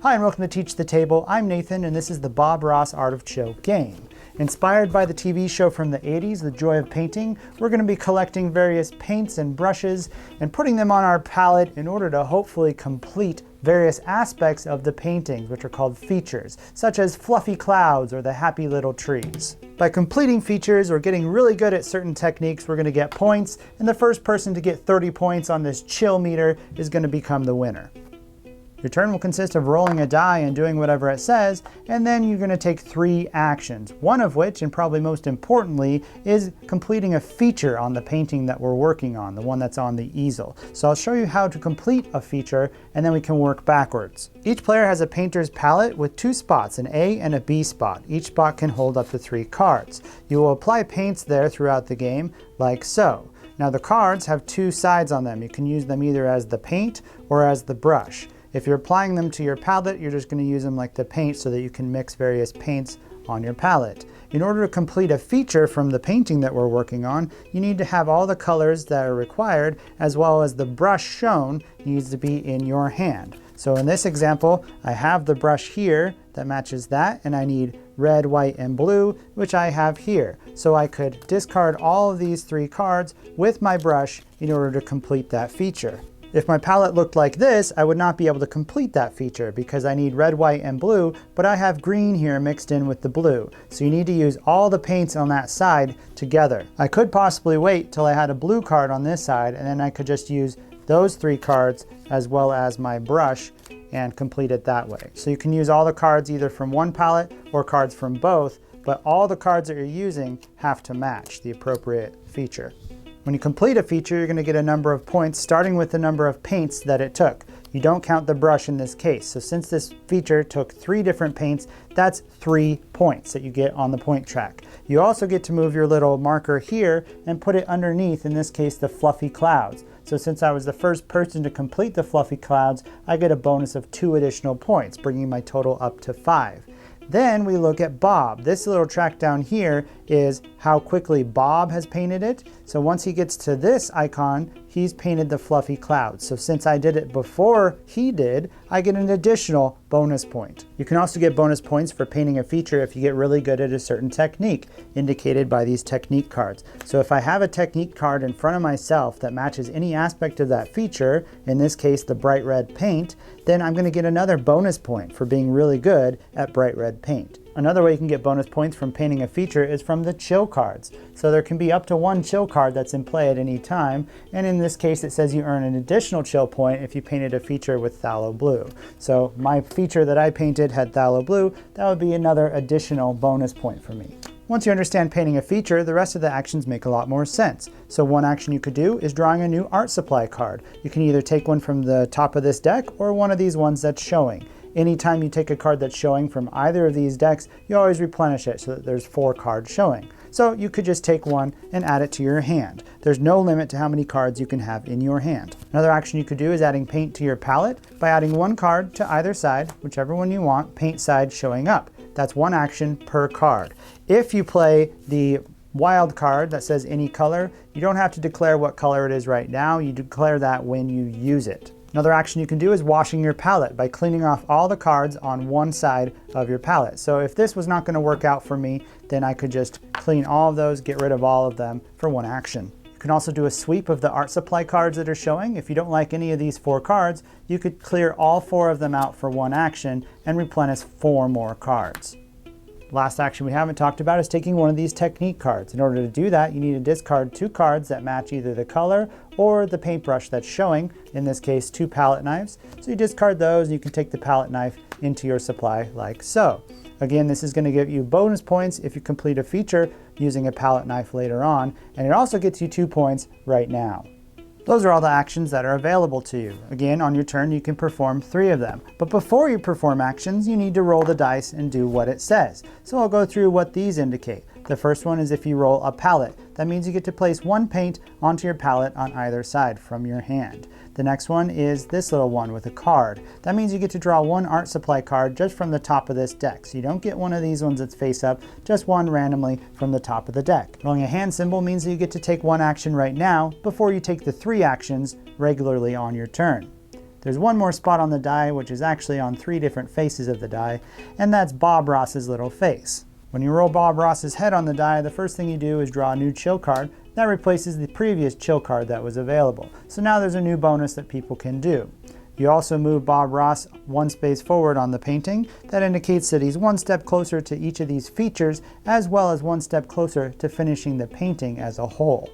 Hi and welcome to Teach the Table. I'm Nathan and this is the Bob Ross Art of Chill game. Inspired by the TV show from the 80s, The Joy of Painting, we're going to be collecting various paints and brushes and putting them on our palette in order to hopefully complete various aspects of the paintings, which are called features, such as fluffy clouds or the happy little trees. By completing features or getting really good at certain techniques, we're going to get points, and the first person to get 30 points on this chill meter is going to become the winner. Your turn will consist of rolling a die and doing whatever it says, and then you're going to take 3 actions, one of which, and probably most importantly, is completing a feature on the painting that we're working on, the one that's on the easel. So I'll show you how to complete a feature, and then we can work backwards. Each player has a painter's palette with 2 spots, an A and a B spot. Each spot can hold up to 3 cards. You will apply paints there throughout the game, like so. Now the cards have 2 sides on them. You can use them either as the paint or as the brush. If you're applying them to your palette, you're just going to use them like the paint so that you can mix various paints on your palette. In order to complete a feature from the painting that we're working on, you need to have all the colors that are required, as well as the brush shown needs to be in your hand. So in this example, I have the brush here that matches that, and I need red, white, and blue, which I have here. So I could discard all of these 3 cards with my brush in order to complete that feature. If my palette looked like this, I would not be able to complete that feature because I need red, white, and blue, but I have green here mixed in with the blue. So you need to use all the paints on that side together. I could possibly wait till I had a blue card on this side, and then I could just use those 3 cards as well as my brush and complete it that way. So you can use all the cards either from one palette or cards from both, but all the cards that you're using have to match the appropriate feature. When you complete a feature, you're going to get a number of points starting with the number of paints that it took. You don't count the brush in this case. So since this feature took 3 different paints, that's 3 points that you get on the point track. You also get to move your little marker here and put it underneath, in this case, the fluffy clouds. So since I was the first person to complete the fluffy clouds, I get a bonus of 2 additional points, bringing my total up to 5. Then we look at Bob. This little track down here is how quickly Bob has painted it. So once he gets to this icon, he's painted the fluffy clouds. So since I did it before he did, I get an additional bonus point. You can also get bonus points for painting a feature if you get really good at a certain technique, indicated by these technique cards. So if I have a technique card in front of myself that matches any aspect of that feature, in this case the bright red paint, then I'm going to get another bonus point for being really good at bright red paint. Another way you can get bonus points from painting a feature is from the chill cards. So there can be up to 1 chill card that's in play at any time, and in this case it says you earn an additional chill point if you painted a feature with phthalo blue. So my feature that I painted had phthalo blue. That would be another additional bonus point for me. Once you understand painting a feature, the rest of the actions make a lot more sense. So one action you could do is drawing a new art supply card. You can either take one from the top of this deck or one of these ones that's showing. Anytime you take a card that's showing from either of these decks, you always replenish it so that there's 4 cards showing. So you could just take one and add it to your hand. There's no limit to how many cards you can have in your hand. Another action you could do is adding paint to your palette by adding 1 card to either side, whichever one you want, paint side showing up. That's 1 action per card. If you play the wild card that says any color, you don't have to declare what color it is right now. You declare that when you use it. Another action you can do is washing your palette by cleaning off all the cards on one side of your palette. So if this was not going to work out for me, then I could just clean all of those, get rid of all of them for 1 action. You can also do a sweep of the art supply cards that are showing. If you don't like any of these 4 cards, you could clear all 4 of them out for 1 action and replenish 4 more cards. Last action we haven't talked about is taking one of these technique cards. In order to do that, you need to discard 2 cards that match either the color or the paintbrush that's showing, in this case 2 palette knives. So you discard those and you can take the palette knife into your supply like so. Again, this is going to give you bonus points if you complete a feature using a palette knife later on, and it also gets you 2 points right now. Those are all the actions that are available to you. Again, on your turn, you can perform 3 of them. But before you perform actions, you need to roll the dice and do what it says. So I'll go through what these indicate. The first one is if you roll a pallet. That means you get to place 1 paint onto your palette on either side from your hand. The next one is this little one with a card. That means you get to draw 1 art supply card just from the top of this deck. So you don't get one of these ones that's face up, just one randomly from the top of the deck. Rolling a hand symbol means that you get to take 1 action right now before you take the 3 actions regularly on your turn. There's one more spot on the die, which is actually on 3 different faces of the die, and that's Bob Ross's little face. When you roll Bob Ross's head on the die, the first thing you do is draw a new chill card that replaces the previous chill card that was available. So now there's a new bonus that people can do. You also move Bob Ross 1 space forward on the painting. That indicates that he's 1 step closer to each of these features, as well as 1 step closer to finishing the painting as a whole.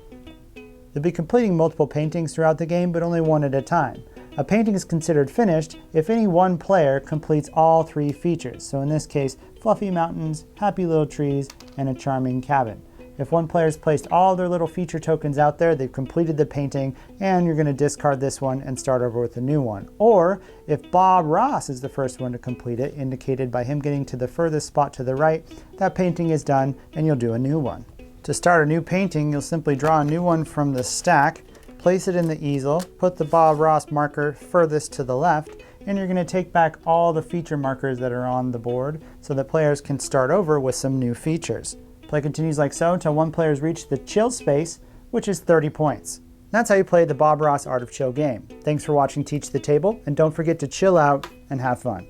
You'll be completing multiple paintings throughout the game, but only one at a time. A painting is considered finished if any one player completes all 3 features. So in this case, fluffy mountains, happy little trees, and a charming cabin. If one player's placed all their little feature tokens out there, they've completed the painting, and you're going to discard this one and start over with a new one. Or if Bob Ross is the first one to complete it, indicated by him getting to the furthest spot to the right, that painting is done and you'll do a new one. To start a new painting, you'll simply draw a new one from the stack, place it in the easel, put the Bob Ross marker furthest to the left, and you're going to take back all the feature markers that are on the board so that players can start over with some new features. Play continues like so until one player's reached the chill space, which is 30 points. That's how you play the Bob Ross Art of Chill game. Thanks for watching Teach the Table, and don't forget to chill out and have fun.